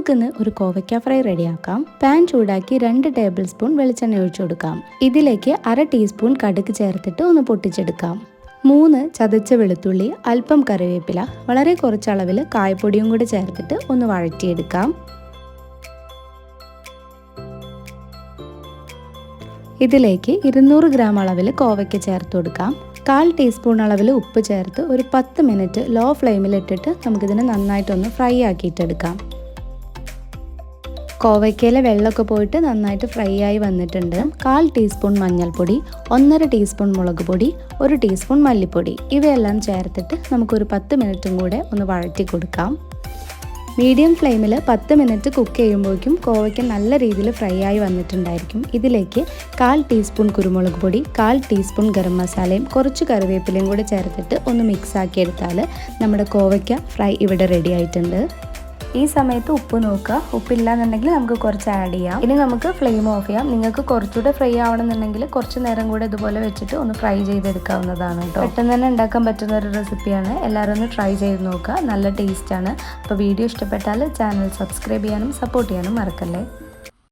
നമുക്കിന്ന് ഒരു കോവയ്ക്ക ഫ്രൈ റെഡിയാക്കാം. പാൻ ചൂടാക്കി 2 ടേബിൾ സ്പൂൺ വെളിച്ചെണ്ണ ഒഴിച്ചു കൊടുക്കാം. ഇതിലേക്ക് 1/2 ടീസ്പൂൺ കടുക് ചേർത്തിട്ട് ഒന്ന് പൊട്ടിച്ചെടുക്കാം. 3 ചതച്ച വെളുത്തുള്ളി, അല്പം കറിവേപ്പില, വളരെ കുറച്ച് അളവിൽ കായപ്പൊടിയും കൂടി ചേർത്തിട്ട് ഒന്ന് വഴറ്റിയെടുക്കാം. ഇതിലേക്ക് 200 ഗ്രാം അളവിൽ കോവയ്ക്ക ചേർത്ത് കൊടുക്കാം. 1/4 ടീസ്പൂൺ അളവിൽ ഉപ്പ് ചേർത്ത് ഒരു 10 മിനിറ്റ് ലോ ഫ്ലെയിമിൽ ഇട്ടിട്ട് നമുക്കിതിനെ നന്നായിട്ടൊന്ന് ഫ്രൈ ആക്കിയിട്ടെടുക്കാം. കോവയ്ക്കയിലെ വെള്ളമൊക്കെ പോയിട്ട് നന്നായിട്ട് ഫ്രൈ ആയി വന്നിട്ടുണ്ട്. 1/4 ടീസ്പൂൺ മഞ്ഞൾപ്പൊടി, 1.5 ടീസ്പൂൺ മുളക് പൊടി, 1 ടീസ്പൂൺ മല്ലിപ്പൊടി ഇവയെല്ലാം ചേർത്തിട്ട് നമുക്കൊരു 10 മിനിറ്റും കൂടെ ഒന്ന് വഴറ്റി കൊടുക്കാം. മീഡിയം ഫ്ലെയിമിൽ 10 മിനിറ്റ് കുക്ക് ചെയ്യുമ്പോഴേക്കും കോവയ്ക്ക് നല്ല രീതിയിൽ ഫ്രൈ ആയി വന്നിട്ടുണ്ടായിരിക്കും. ഇതിലേക്ക് 1/4 ടീസ്പൂൺ കുരുമുളക് പൊടി, 1/4 ടീസ്പൂൺ ഗരം മസാലയും കുറച്ച് കറിവേപ്പിലയും കൂടി ചേർത്തിട്ട് ഒന്ന് മിക്സ് ആക്കി എടുത്താൽ നമ്മുടെ കോവയ്ക്ക ഫ്രൈ ഇവിടെ റെഡി ആയിട്ടുണ്ട്. ഈ സമയത്ത് ഉപ്പ് നോക്കുക, ഉപ്പില്ലാന്നുണ്ടെങ്കിൽ നമുക്ക് കുറച്ച് ആഡ് ചെയ്യാം. ഇനി നമുക്ക് ഫ്ലെയിം ഓഫ് ചെയ്യാം. നിങ്ങൾക്ക് കുറച്ചുകൂടെ ഫ്രൈ ആവണമെന്നുണ്ടെങ്കിൽ കുറച്ച് നേരം കൂടെ ഇതുപോലെ വെച്ചിട്ട് ഒന്ന് ഫ്രൈ ചെയ്തെടുക്കാവുന്നതാണ് കേട്ടോ. പെട്ടെന്ന് തന്നെ ഉണ്ടാക്കാൻ പറ്റുന്ന ഒരു റെസിപ്പിയാണ്. എല്ലാവരും ഒന്ന് ട്രൈ ചെയ്ത് നോക്കുക, നല്ല ടേസ്റ്റാണ്. അപ്പോൾ വീഡിയോ ഇഷ്ടപ്പെട്ടാൽ ചാനൽ സബ്സ്ക്രൈബ് ചെയ്യാനും സപ്പോർട്ട് ചെയ്യാനും മറക്കല്ലേ.